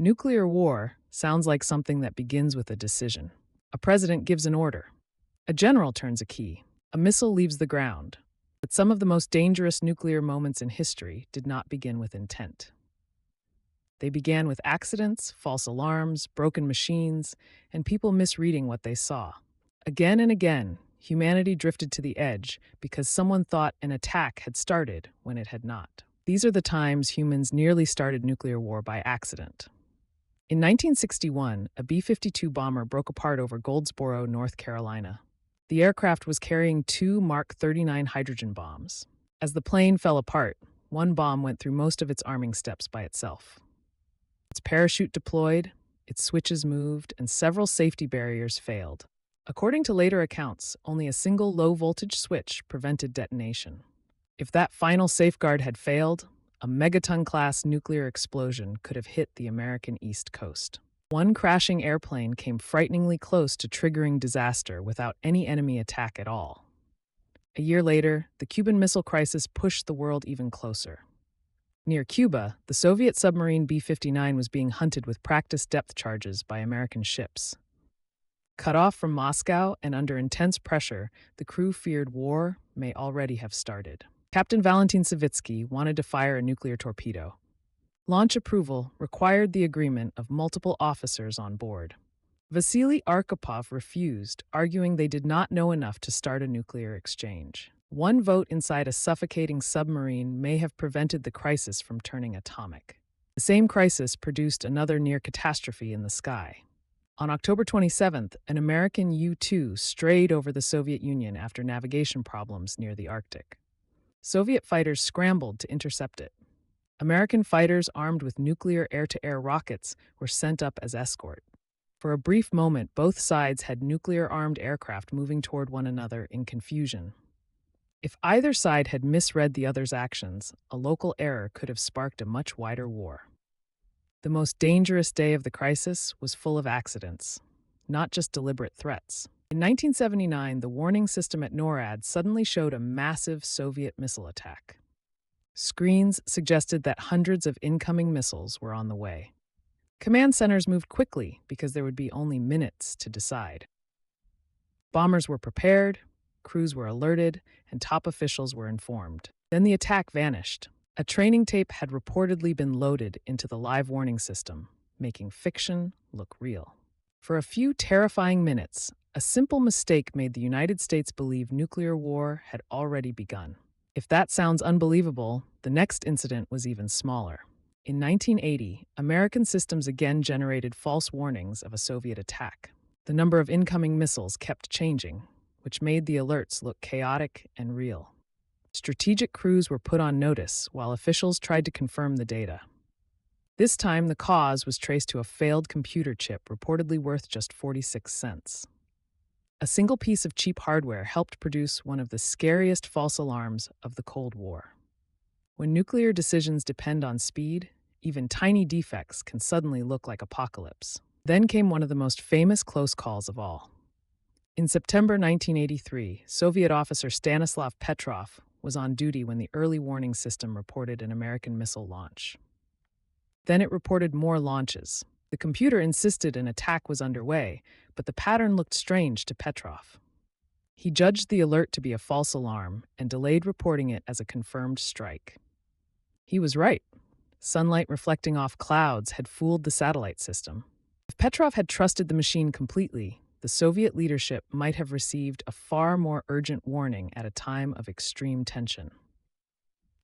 Nuclear war sounds like something that begins with a decision. A president gives an order. A general turns a key. A missile leaves the ground. But some of the most dangerous nuclear moments in history did not begin with intent. They began with accidents, false alarms, broken machines, and people misreading what they saw. Again and again, humanity drifted to the edge because someone thought an attack had started when it had not. These are the times humans nearly started nuclear war by accident. In 1961, a B-52 bomber broke apart over Goldsboro, North Carolina. The aircraft was carrying two Mark 39 hydrogen bombs. As the plane fell apart, one bomb went through most of its arming steps by itself. Its parachute deployed, its switches moved, and several safety barriers failed. According to later accounts, only a single low-voltage switch prevented detonation. If that final safeguard had failed, a megaton-class nuclear explosion could have hit the American East Coast. One crashing airplane came frighteningly close to triggering disaster without any enemy attack at all. A year later, the Cuban Missile Crisis pushed the world even closer. Near Cuba, the Soviet submarine B-59 was being hunted with practice depth charges by American ships. Cut off from Moscow and under intense pressure, the crew feared war may already have started. Captain Valentin Savitsky wanted to fire a nuclear torpedo. Launch approval required the agreement of multiple officers on board. Vasily Arkhipov refused, arguing they did not know enough to start a nuclear exchange. One vote inside a suffocating submarine may have prevented the crisis from turning atomic. The same crisis produced another near catastrophe in the sky. On October 27th, an American U-2 strayed over the Soviet Union after navigation problems near the Arctic. Soviet fighters scrambled to intercept it. American fighters armed with nuclear air-to-air rockets were sent up as escort. For a brief moment, both sides had nuclear-armed aircraft moving toward one another in confusion. If either side had misread the other's actions, a local error could have sparked a much wider war. The most dangerous day of the crisis was full of accidents, not just deliberate threats. In 1979, the warning system at NORAD suddenly showed a massive Soviet missile attack. Screens suggested that hundreds of incoming missiles were on the way. Command centers moved quickly because there would be only minutes to decide. Bombers were prepared, crews were alerted, and top officials were informed. Then the attack vanished. A training tape had reportedly been loaded into the live warning system, making fiction look real. For a few terrifying minutes, a simple mistake made the United States believe nuclear war had already begun. If that sounds unbelievable, the next incident was even smaller. In 1980, American systems again generated false warnings of a Soviet attack. The number of incoming missiles kept changing, which made the alerts look chaotic and real. Strategic crews were put on notice while officials tried to confirm the data. This time, the cause was traced to a failed computer chip reportedly worth just 46 cents. A single piece of cheap hardware helped produce one of the scariest false alarms of the Cold War. When nuclear decisions depend on speed, even tiny defects can suddenly look like apocalypse. Then came one of the most famous close calls of all. In September 1983, Soviet officer Stanislav Petrov was on duty when the early warning system reported an American missile launch. Then it reported more launches. The computer insisted an attack was underway, but the pattern looked strange to Petrov. He judged the alert to be a false alarm and delayed reporting it as a confirmed strike. He was right. Sunlight reflecting off clouds had fooled the satellite system. If Petrov had trusted the machine completely, the Soviet leadership might have received a far more urgent warning at a time of extreme tension.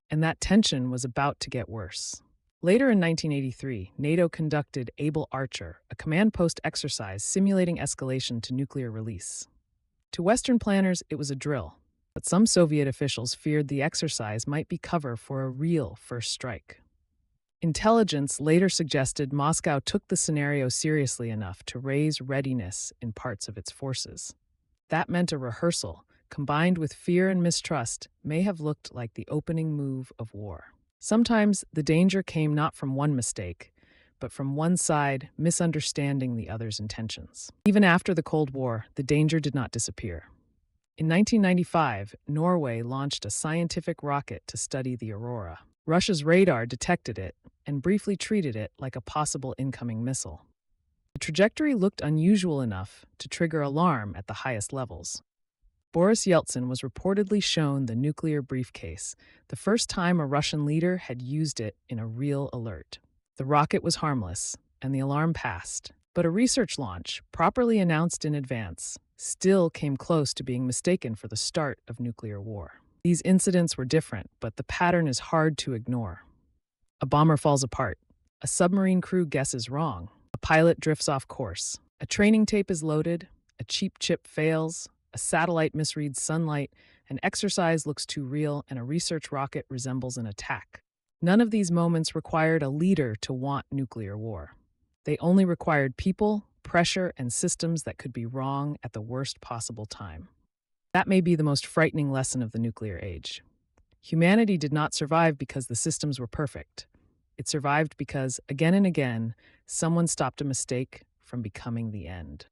And that tension was about to get worse. Later in 1983, NATO conducted Able Archer, a command post exercise simulating escalation to nuclear release. To Western planners, it was a drill, but some Soviet officials feared the exercise might be cover for a real first strike. Intelligence later suggested Moscow took the scenario seriously enough to raise readiness in parts of its forces. That meant a rehearsal, combined with fear and mistrust, may have looked like the opening move of war. Sometimes the danger came not from one mistake, but from one side misunderstanding the other's intentions. Even after the Cold War, the danger did not disappear. In 1995, Norway launched a scientific rocket to study the aurora. Russia's radar detected it and briefly treated it like a possible incoming missile. The trajectory looked unusual enough to trigger alarm at the highest levels. Boris Yeltsin was reportedly shown the nuclear briefcase, the first time a Russian leader had used it in a real alert. The rocket was harmless, and the alarm passed. But a research launch, properly announced in advance, still came close to being mistaken for the start of nuclear war. These incidents were different, but the pattern is hard to ignore. A bomber falls apart. A submarine crew guesses wrong. A pilot drifts off course. A training tape is loaded. A cheap chip fails. A satellite misreads sunlight. An exercise looks too real, and a research rocket resembles an attack. None of these moments required a leader to want nuclear war. They only required people, pressure, and systems that could be wrong at the worst possible time. That may be the most frightening lesson of the nuclear age. Humanity did not survive because the systems were perfect. It survived because, again and again, someone stopped a mistake from becoming the end.